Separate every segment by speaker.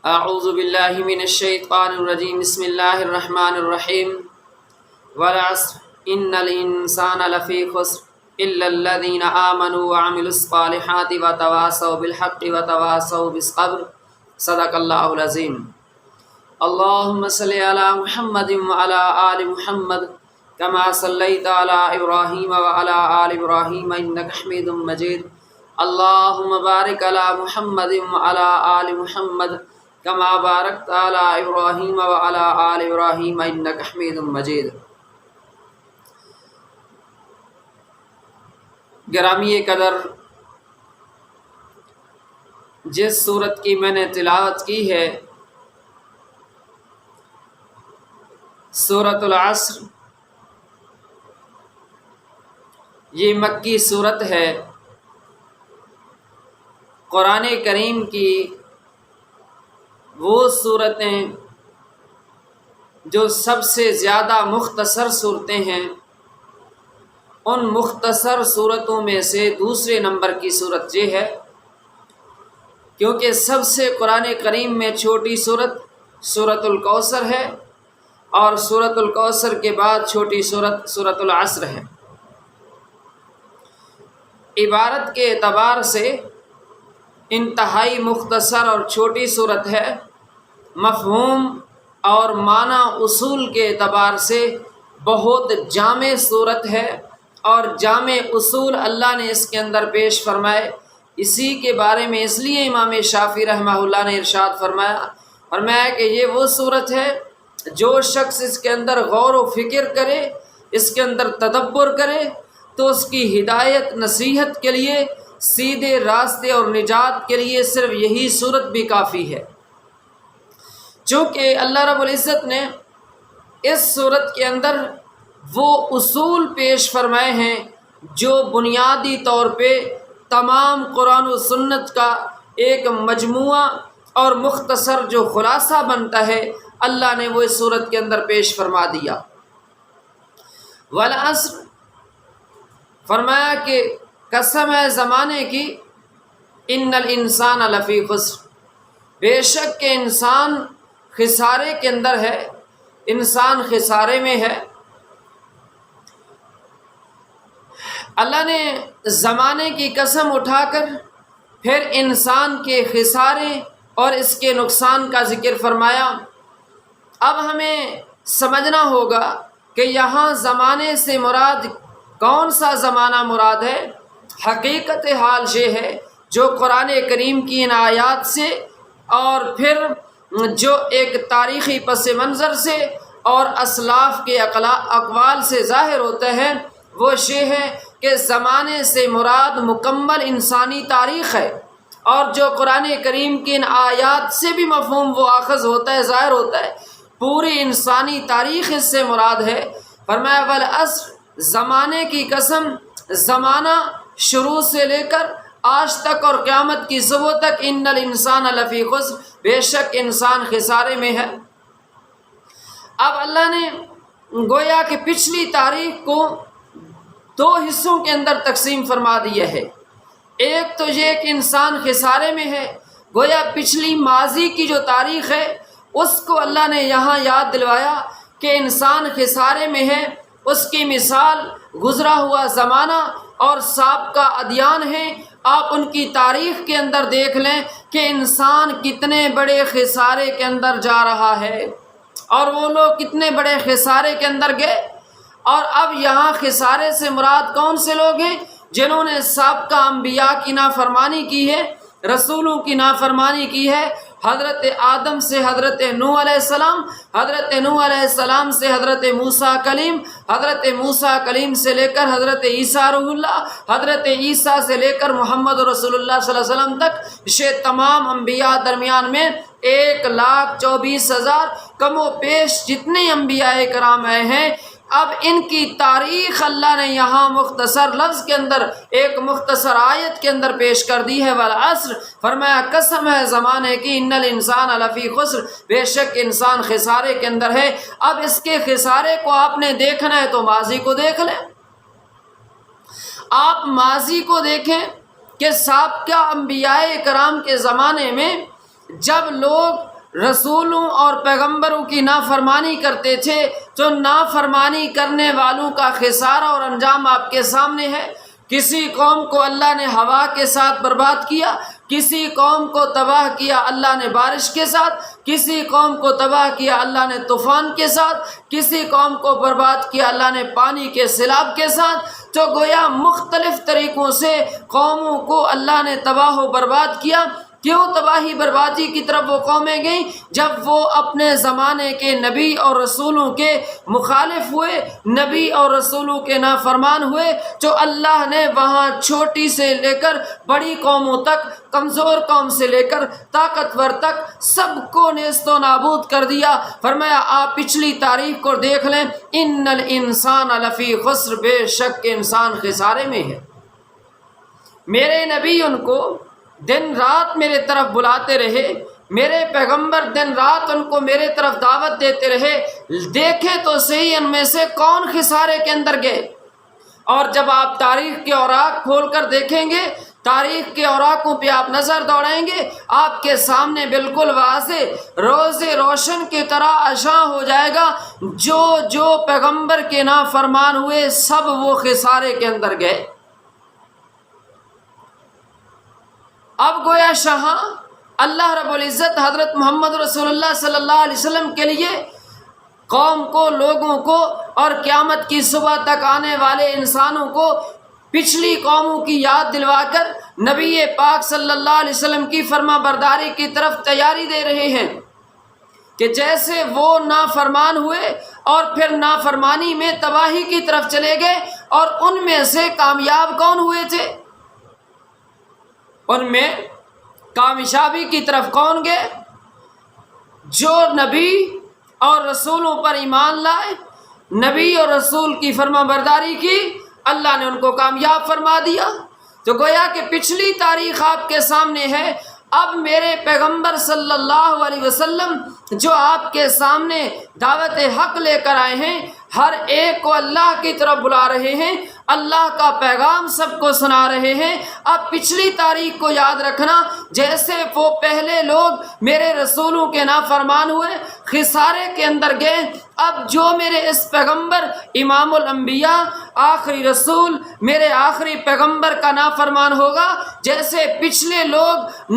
Speaker 1: اعوذ باللہ من الشیطان الرجیم بسم اللہ الرحمن الرحیم والعصر ان الانسان لفی خسر الا الذین آمنوا وعملوا الصالحات وتواصوا بالحق وتواصوا بالصبر صدق اللہ العظیم۔ اللہم صلی علی محمد وعلی آل محمد کما صلیت علی ابراہیم وعلی آل ابراہیم انک حمید مجید۔ اللہم بارک علی محمد وعلی آل محمد کما بارکت علی ابراہیم وعلی آل ابراہیم انک حمید مجید۔ گرامی قدر، جس سورت کی میں نے تلاوت کی ہے سورۃ العصر، یہ مکی سورت ہے۔ قرآن کریم کی وہ سورتیں جو سب سے زیادہ مختصر صورتیں ہیں، ان مختصر صورتوں میں سے دوسرے نمبر کی صورت یہ ہے، کیونکہ سب سے قرآن کریم میں چھوٹی صورت سورۃ الکوثر ہے، اور سورۃ الکوثر کے بعد چھوٹی صورت سورۃ العصر ہے۔ عبارت کے اعتبار سے انتہائی مختصر اور چھوٹی صورت ہے، مفہوم اور معنی اصول کے اعتبار سے بہت جامع صورت ہے، اور جامع اصول اللہ نے اس کے اندر پیش فرمائے۔ اسی کے بارے میں اس لیے امام شافعی رحمہ اللہ نے ارشاد فرمایا کہ یہ وہ صورت ہے جو شخص اس کے اندر غور و فکر کرے، اس کے اندر تدبر کرے، تو اس کی ہدایت نصیحت کے لیے، سیدھے راستے اور نجات کے لیے صرف یہی صورت بھی کافی ہے۔ چونکہ اللہ رب العزت نے اس صورت کے اندر وہ اصول پیش فرمائے ہیں جو بنیادی طور پہ تمام قرآن و سنت کا ایک مجموعہ اور مختصر جو خلاصہ بنتا ہے، اللہ نے وہ اس صورت کے اندر پیش فرما دیا۔ والعصر، فرمایا کہ قسم ہے زمانے کی، ان الانسان لفی خسر، بے شک کہ انسان خسارے کے اندر ہے، انسان خسارے میں ہے۔ اللہ نے زمانے کی قسم اٹھا کر پھر انسان کے خسارے اور اس کے نقصان کا ذکر فرمایا۔ اب ہمیں سمجھنا ہوگا کہ یہاں زمانے سے مراد کون سا زمانہ مراد ہے۔ حقیقت حال یہ ہے جو قرآن کریم کی ان آیات سے اور پھر جو ایک تاریخی پس منظر سے اور اسلاف کے اقوال سے ظاہر ہوتا ہے، وہ یہ ہے کہ زمانے سے مراد مکمل انسانی تاریخ ہے، اور جو قرآن کریم کی ان آیات سے بھی مفہوم وہ آخذ ہوتا ہے، ظاہر ہوتا ہے، پوری انسانی تاریخ اس سے مراد ہے۔ فرمایا والعصر، زمانے کی قسم، زمانہ شروع سے لے کر آج تک اور قیامت کی صبح تک، ان الانسان لفی خسر، بے شک انسان خسارے میں ہے۔ اب اللہ نے گویا کہ پچھلی تاریخ کو دو حصوں کے اندر تقسیم فرما دیا ہے۔ ایک تو یہ کہ انسان خسارے میں ہے، گویا پچھلی ماضی کی جو تاریخ ہے اس کو اللہ نے یہاں یاد دلوایا کہ انسان خسارے میں ہے۔ اس کی مثال گزرا ہوا زمانہ اور سابقہ ادیان ہیں۔ آپ ان کی تاریخ کے اندر دیکھ لیں کہ انسان کتنے بڑے خسارے کے اندر جا رہا ہے، اور وہ لوگ کتنے بڑے خسارے کے اندر گئے۔ اور اب یہاں خسارے سے مراد کون سے لوگ ہیں؟ جنہوں نے سابقہ انبیاء کی نافرمانی کی ہے، رسولوں کی نافرمانی کی ہے۔ حضرت آدم سے حضرت نوح علیہ السلام، حضرت نوح علیہ السلام سے حضرت موسیٰ کلیم، حضرت موسیٰ کلیم سے لے کر حضرت عیسیٰ روح اللہ، حضرت عیسیٰ سے لے کر محمد رسول اللہ صلی اللہ علیہ وسلم تک، یہ تمام انبیاء درمیان میں 1,24,000 کم و بیش جتنے انبیاء کرام آئے ہیں۔ اب ان کی تاریخ اللہ نے یہاں مختصر لفظ کے اندر، ایک مختصر آیت کے اندر پیش کر دی ہے۔ والعصر، فرمایا قسم ہے زمانے کی، ان الانسان لفی خسر، بے شک انسان خسارے کے اندر ہے۔ اب اس کے خسارے کو آپ نے دیکھنا ہے تو ماضی کو دیکھ لیں۔ آپ ماضی کو دیکھیں کہ سابقہ انبیاء کرام کے زمانے میں جب لوگ رسولوں اور پیغمبروں کی نافرمانی کرتے تھے، تو نافرمانی کرنے والوں کا خسارہ اور انجام آپ کے سامنے ہے۔ کسی قوم کو اللہ نے ہوا کے ساتھ برباد کیا، کسی قوم کو تباہ کیا اللہ نے بارش کے ساتھ، کسی قوم کو تباہ کیا اللہ نے طوفان کے ساتھ، کسی قوم کو برباد کیا اللہ نے پانی کے سیلاب کے ساتھ۔ تو گویا مختلف طریقوں سے قوموں کو اللہ نے تباہ و برباد کیا۔ کیوں تباہی بربادی کی طرف وہ قومیں گئیں؟ جب وہ اپنے زمانے کے نبی اور رسولوں کے مخالف ہوئے، نبی اور رسولوں کے نافرمان ہوئے، تو اللہ نے وہاں چھوٹی سے لے کر بڑی قوموں تک، کمزور قوم سے لے کر طاقتور تک سب کو نیست و نابود کر دیا۔ فرمایا آپ پچھلی تاریخ کو دیکھ لیں، ان الانسان لفی خسر، بے شک کہ انسان خسارے میں ہے۔ میرے نبی ان کو دن رات میرے طرف بلاتے رہے، میرے پیغمبر دن رات ان کو میرے طرف دعوت دیتے رہے، دیکھیں تو صحیح ان میں سے کون خسارے کے اندر گئے۔ اور جب آپ تاریخ کے اوراق کھول کر دیکھیں گے، تاریخ کے اوراقوں پہ آپ نظر دوڑائیں گے، آپ کے سامنے بالکل واضح روز روشن کی طرح اشاں ہو جائے گا، جو پیغمبر کے نافرمان ہوئے سب وہ خسارے کے اندر گئے۔ اب گویا شاہاں اللہ رب العزت حضرت محمد رسول اللہ صلی اللہ علیہ وسلم کے لیے قوم کو، لوگوں کو اور قیامت کی صبح تک آنے والے انسانوں کو پچھلی قوموں کی یاد دلوا کر نبی پاک صلی اللہ علیہ وسلم کی فرما برداری کی طرف تیاری دے رہے ہیں کہ جیسے وہ نافرمان ہوئے اور پھر نافرمانی میں تباہی کی طرف چلے گئے، اور ان میں سے کامیاب کون ہوئے تھے؟ ان میں کامیابی کی طرف کون گئے؟ جو نبی اور رسولوں پر ایمان لائے، نبی اور رسول کی فرما برداری کی، اللہ نے ان کو کامیاب فرما دیا۔ تو گویا کہ پچھلی تاریخ آپ کے سامنے ہے۔ اب میرے پیغمبر صلی اللہ علیہ وسلم جو آپ کے سامنے دعوت حق لے کر آئے ہیں، ہر ایک کو اللہ کی طرف بلا رہے ہیں، اللہ کا پیغام سب کو سنا رہے ہیں۔ اب پچھلی تاریخ کو یاد رکھنا، جیسے وہ پہلے لوگ میرے رسولوں کے نافرمان ہوئے، خسارے کے اندر گئے، اب جو میرے اس پیغمبر امام الانبیاء آخری رسول میرے آخری پیغمبر کا نافرمان ہوگا، جیسے پچھلے لوگ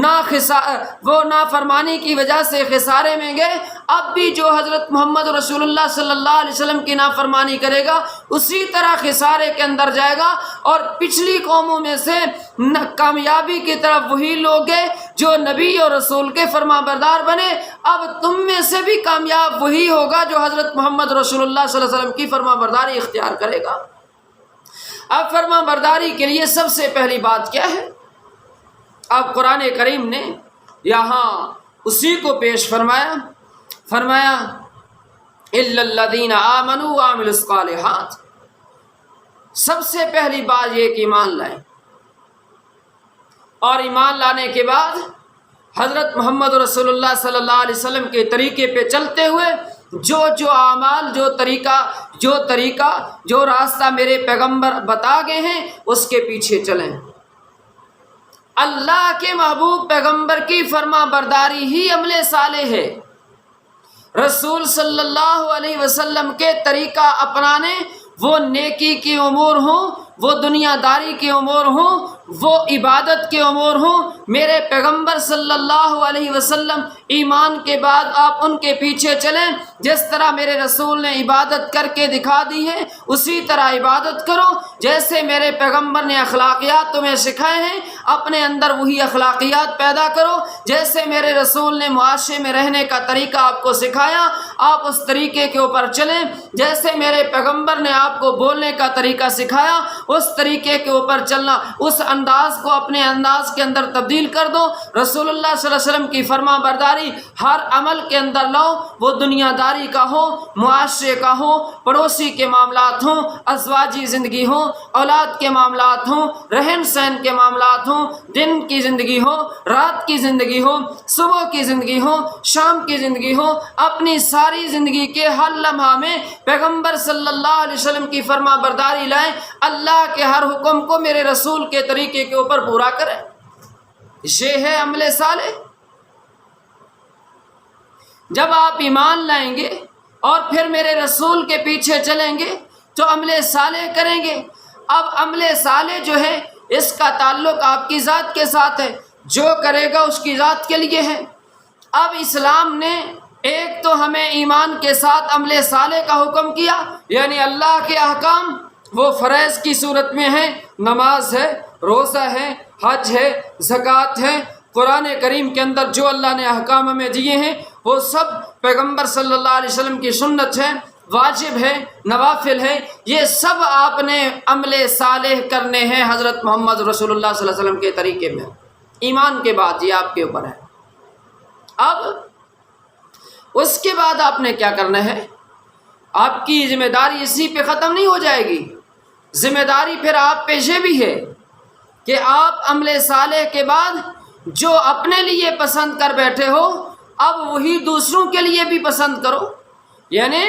Speaker 1: وہ نافرمانی کی وجہ سے خسارے میں گئے، اب بھی جو حضرت محمد رسول اللہ صلی اللہ علیہ وسلم کی نافرمانی کرے گا اسی طرح خسارے کے اندر جائے گا۔ اور پچھلی قوموں میں سے کامیابی کی طرف وہی لوگ گئے جو نبی اور رسول کے فرما بردار بنے، اب تم میں سے بھی کامیاب وہی ہوگا جو حضرت محمد رسول اللہ صلی اللہ علیہ وسلم کی فرما برداری اختیار کرے گا۔ اب فرما برداری کے لیے سب سے پہلی بات کیا ہے؟ اب قرآن کریم نے یہاں اسی کو پیش فرمایا الا الذین آمنوا وعملوا الصالحات۔ سب سے پہلی بات یہ کہ ایمان لائیں، اور ایمان لانے کے بعد حضرت محمد رسول اللہ صلی اللہ علیہ وسلم کے طریقے پہ چلتے ہوئے جو اعمال، جو طریقہ جو راستہ میرے پیغمبر بتا گئے ہیں اس کے پیچھے چلیں۔ اللہ کے محبوب پیغمبر کی فرما برداری ہی عمل صالح ہے۔ رسول صلی اللہ علیہ وسلم کے طریقہ اپنانے، وہ نیکی کے امور ہوں، وہ دنیا داری کے امور ہوں، وہ عبادت کے امور ہوں، میرے پیغمبر صلی اللہ علیہ وسلم ایمان کے بعد آپ ان کے پیچھے چلیں۔ جس طرح میرے رسول نے عبادت کر کے دکھا دی ہے اسی طرح عبادت کرو، جیسے میرے پیغمبر نے اخلاقیات تمہیں سکھائے ہیں اپنے اندر وہی اخلاقیات پیدا کرو، جیسے میرے رسول نے معاشرے میں رہنے کا طریقہ آپ کو سکھایا آپ اس طریقے کے اوپر چلیں، جیسے میرے پیغمبر نے آپ کو بولنے کا طریقہ سکھایا اس طریقے کے اوپر چلنا، اس انداز کو اپنے انداز کے اندر تبدیل کر دو۔ رسول اللہ صلی اللہ علیہ وسلم کی فرما برداری ہر عمل کے اندر لاؤ، وہ دنیا داری کا ہو، معاشرے کا ہو، پڑوسی کے معاملات ہوں، ازواجی زندگی ہو، اولاد کے معاملات ہوں، رہن سہن کے معاملات ہوں، دن کی زندگی ہو، رات کی زندگی ہو، صبح کی زندگی ہو، شام کی زندگی ہو، اپنی ساری زندگی کے ہر لمحہ میں پیغمبر صلی اللہ علیہ وسلم کی فرما برداری لائیں، اللہ کے ہر حکم کو میرے رسول کے طریقے کے اوپر پورا کریں۔ یہ ہے عمل صالح۔ جب آپ ایمان لائیں گے اور پھر میرے رسول کے پیچھے چلیں گے تو عمل صالح کریں گے۔ اب عمل صالح جو ہے اس کا تعلق آپ کی ذات کے ساتھ ہے، جو کرے گا اس کی ذات کے لیے ہے۔ اب اسلام نے ایک تو ہمیں ایمان کے ساتھ عمل صالح کا حکم کیا، یعنی اللہ کے احکام وہ فرائض کی صورت میں ہیں، نماز ہے، روزہ ہے، حج ہے، زکوٰۃ ہے۔ قرآن کریم کے اندر جو اللہ نے احکام ہمیں دیے ہیں وہ سب پیغمبر صلی اللہ علیہ وسلم کی سنت ہے، واجب ہے، نوافل ہے، یہ سب آپ نے عمل صالح کرنے ہیں حضرت محمد رسول اللہ صلی اللہ علیہ وسلم کے طریقے میں۔ ایمان کے بعد یہ آپ کے اوپر ہے۔ اب اس کے بعد آپ نے کیا کرنا ہے؟ آپ کی ذمہ داری اسی پہ ختم نہیں ہو جائے گی، ذمہ داری پھر آپ پہ یہ بھی ہے کہ آپ عمل صالح کے بعد جو اپنے لیے پسند کر بیٹھے ہو اب وہی دوسروں کے لیے بھی پسند کرو۔ یعنی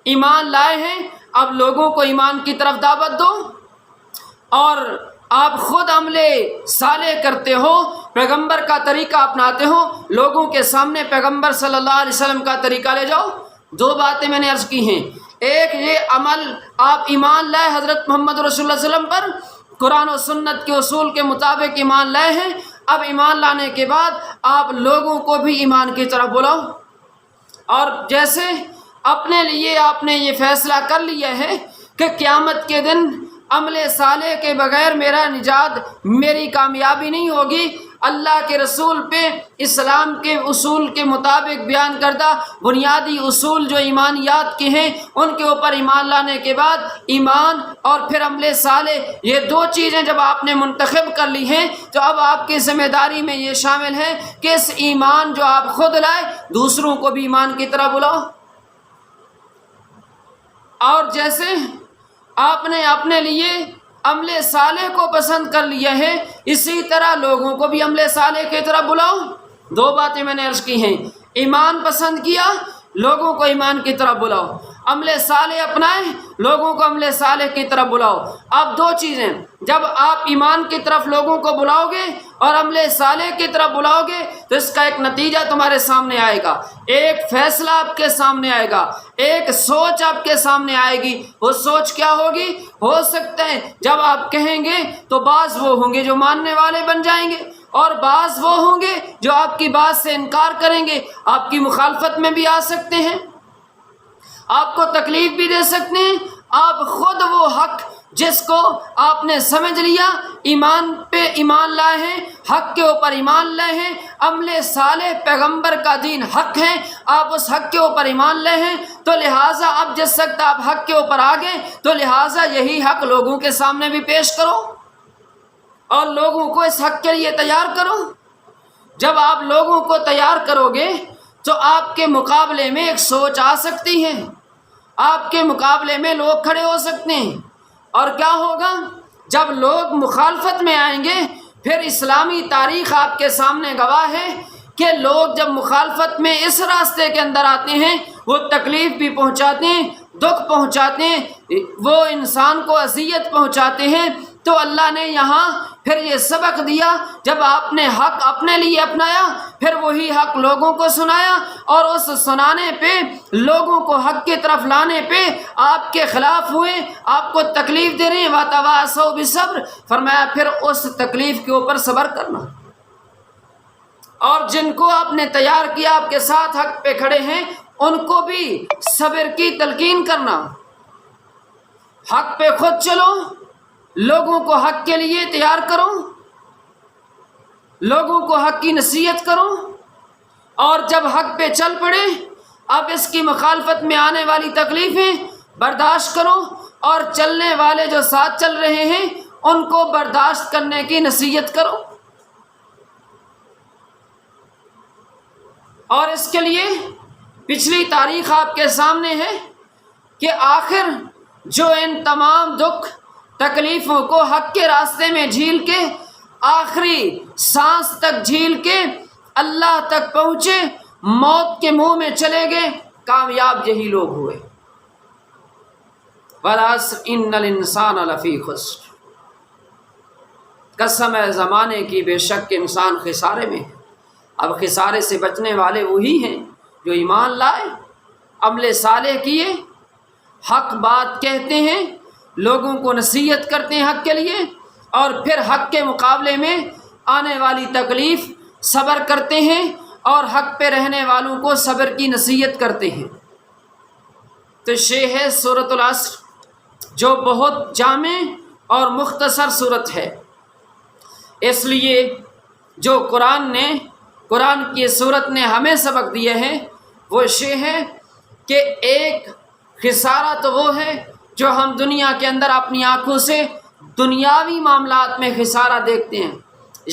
Speaker 1: ایمان لائے ہیں، اب لوگوں کو ایمان کی طرف دعوت دو، اور آپ خود عمل صالح کرتے ہو، پیغمبر کا طریقہ اپناتے ہو، لوگوں کے سامنے پیغمبر صلی اللہ علیہ وسلم کا طریقہ لے جاؤ۔ دو باتیں میں نے عرض کی ہیں، ایک یہ عمل آپ ایمان لائے حضرت محمد رسول اللہ علیہ وسلم پر، قرآن و سنت کے اصول کے مطابق ایمان لائے ہیں، اب ایمان لانے کے بعد آپ لوگوں کو بھی ایمان کی طرف بلاؤ۔ اور جیسے اپنے لیے آپ نے یہ فیصلہ کر لیا ہے کہ قیامت کے دن عمل صالح کے بغیر میرا نجات، میری کامیابی نہیں ہوگی، اللہ کے رسول پہ اسلام کے اصول کے مطابق بیان کردہ بنیادی اصول جو ایمانیات کے ہیں ان کے اوپر ایمان لانے کے بعد ایمان اور پھر عمل صالح، یہ دو چیزیں جب آپ نے منتخب کر لی ہیں تو اب آپ کی ذمہ داری میں یہ شامل ہے کہ اس ایمان جو آپ خود لائے دوسروں کو بھی ایمان کی طرح بلاؤ۔ اور جیسے آپ نے اپنے لیے عمل صالح کو پسند کر لیا ہے اسی طرح لوگوں کو بھی عمل صالح کی طرف بلاؤ۔ دو باتیں میں نے عرض کی ہیں، ایمان پسند کیا، لوگوں کو ایمان کی طرف بلاؤ، عمل صالح اپنائے، لوگوں کو عمل صالح کی طرف بلاؤ۔ اب دو چیزیں، جب آپ ایمان کی طرف لوگوں کو بلاؤ گے اور عمل صالح کی طرف بلاؤ گے تو اس کا ایک نتیجہ تمہارے سامنے آئے گا، ایک فیصلہ آپ کے سامنے آئے گا، ایک سوچ آپ کے سامنے آئے گی۔ وہ سوچ کیا ہوگی؟ ہو سکتا ہے جب آپ کہیں گے تو بعض وہ ہوں گے جو ماننے والے بن جائیں گے، اور بعض وہ ہوں گے جو آپ کی بات سے انکار کریں گے، آپ کی مخالفت میں بھی آ سکتے ہیں، آپ کو تکلیف بھی دے سکتے ہیں۔ آپ خود وہ حق جس کو آپ نے سمجھ لیا، ایمان پہ ایمان لائے ہیں، حق کے اوپر ایمان لائے ہیں، عمل صالح پیغمبر کا دین حق ہے، آپ اس حق کے اوپر ایمان لائے ہیں، تو لہٰذا اب جس وقت آپ حق کے اوپر آ گئے تو لہٰذا یہی حق لوگوں کے سامنے بھی پیش کرو اور لوگوں کو اس حق کے لیے تیار کرو۔ جب آپ لوگوں کو تیار کرو گے تو آپ کے مقابلے میں ایک سوچ آ سکتی ہے، آپ کے مقابلے میں لوگ کھڑے ہو سکتے ہیں، اور کیا ہوگا جب لوگ مخالفت میں آئیں گے؟ پھر اسلامی تاریخ آپ کے سامنے گواہ ہے کہ لوگ جب مخالفت میں اس راستے کے اندر آتے ہیں وہ تکلیف بھی پہنچاتے ہیں، دکھ پہنچاتے ہیں، وہ انسان کو اذیت پہنچاتے ہیں۔ تو اللہ نے یہاں پھر یہ سبق دیا، جب آپ نے حق اپنے لیے اپنایا پھر وہی حق لوگوں کو سنایا، اور اس سنانے پہ، لوگوں کو حق کی طرف لانے پہ آپ کے خلاف ہوئے، آپ کو تکلیف دے رہے ہیں، وَتَوَاصَوْا بِالصَّبْرِ، فرمایا پھر اس تکلیف کے اوپر صبر کرنا، اور جن کو آپ نے تیار کیا آپ کے ساتھ حق پہ کھڑے ہیں ان کو بھی صبر کی تلقین کرنا، حق پہ خود چلو، لوگوں کو حق کے لیے تیار کرو، لوگوں کو حق کی نصیحت کرو، اور جب حق پہ چل پڑے اب اس کی مخالفت میں آنے والی تکلیفیں برداشت کرو، اور چلنے والے جو ساتھ چل رہے ہیں ان کو برداشت کرنے کی نصیحت کرو۔ اور اس کے لیے پچھلی تاریخ آپ کے سامنے ہے کہ آخر جو ان تمام دکھ تکلیفوں کو حق کے راستے میں جھیل کے، آخری سانس تک جھیل کے اللہ تک پہنچے، موت کے منہ میں چلے گئے، کامیاب یہی لوگ ہوئے۔ وَالْعَصْرِ إِنَّ الْإِنسَانَ لَفِي خُسْرٍ، قسم ہے زمانے کی، بے شک انسان خسارے میں ہے۔ اب خسارے سے بچنے والے وہی ہیں جو ایمان لائے، عمل صالح کیے، حق بات کہتے ہیں، لوگوں کو نصیحت کرتے ہیں حق کے لیے، اور پھر حق کے مقابلے میں آنے والی تکلیف صبر کرتے ہیں اور حق پہ رہنے والوں کو صبر کی نصیحت کرتے ہیں۔ تو یہ ہے سورۃ العصر، جو بہت جامع اور مختصر صورت ہے۔ اس لیے جو قرآن کی صورت نے ہمیں سبق دیے ہیں وہ یہ ہے کہ ایک خسارہ تو وہ ہے جو ہم دنیا کے اندر اپنی آنکھوں سے دنیاوی معاملات میں خسارہ دیکھتے ہیں۔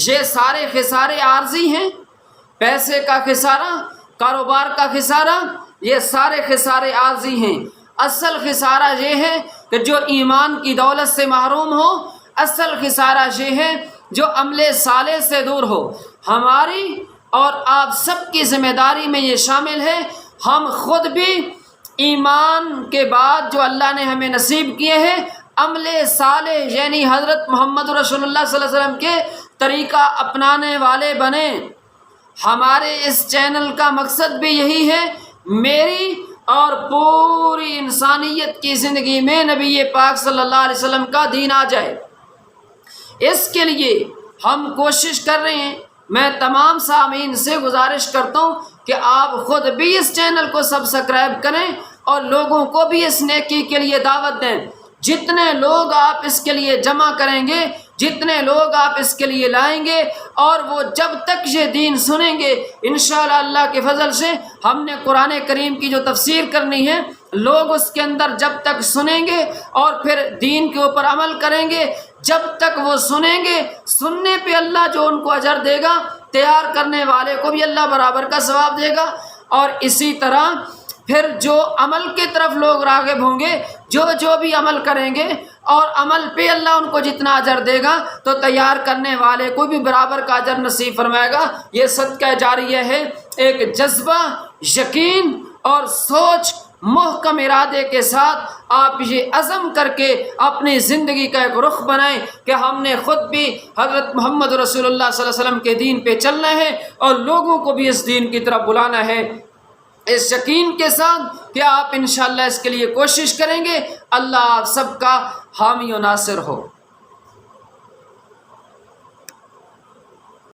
Speaker 1: یہ سارے خسارے عارضی ہیں، پیسے کا خسارہ، کاروبار کا خسارہ، یہ سارے خسارے عارضی ہیں۔ اصل خسارہ یہ ہے کہ جو ایمان کی دولت سے محروم ہو، اصل خسارہ یہ ہے جو عمل صالح سے دور ہو۔ ہماری اور آپ سب کی ذمہ داری میں یہ شامل ہے، ہم خود بھی ایمان کے بعد جو اللہ نے ہمیں نصیب کیے ہیں عمل صالح یعنی حضرت محمد رسول اللہ صلی اللہ علیہ وسلم کے طریقہ اپنانے والے بنیں۔ ہمارے اس چینل کا مقصد بھی یہی ہے، میری اور پوری انسانیت کی زندگی میں نبی پاک صلی اللہ علیہ وسلم کا دین آ جائے۔ اس کے لیے ہم کوشش کر رہے ہیں۔ میں تمام سامعین سے گزارش کرتا ہوں کہ آپ خود بھی اس چینل کو سبسکرائب کریں اور لوگوں کو بھی اس نیکی کے لیے دعوت دیں۔ جتنے لوگ آپ اس کے لیے جمع کریں گے، جتنے لوگ آپ اس کے لیے لائیں گے، اور وہ جب تک یہ دین سنیں گے، انشاءاللہ اللہ کے فضل سے ہم نے قرآن کریم کی جو تفسیر کرنی ہے، لوگ اس کے اندر جب تک سنیں گے اور پھر دین کے اوپر عمل کریں گے، جب تک وہ سنیں گے، سننے پہ اللہ جو ان کو اجر دے گا، تیار کرنے والے کو بھی اللہ برابر کا ثواب دے گا۔ اور اسی طرح پھر جو عمل کی طرف لوگ راغب ہوں گے، جو بھی عمل کریں گے اور عمل پہ اللہ ان کو جتنا اجر دے گا تو تیار کرنے والے کو بھی برابر کا اجر نصیب فرمائے گا۔ یہ صدقہ جاریہ ہے، ایک جذبہ، یقین اور سوچ، محکم ارادے کے ساتھ آپ یہ عزم کر کے اپنی زندگی کا ایک رخ بنائیں کہ ہم نے خود بھی حضرت محمد رسول اللہ صلی اللہ علیہ وسلم کے دین پہ چلنا ہے اور لوگوں کو بھی اس دین کی طرف بلانا ہے، اس یقین کے ساتھ کہ آپ انشاءاللہ اس کے لیے کوشش کریں گے۔ اللہ آپ سب کا حامی و ناصر ہو۔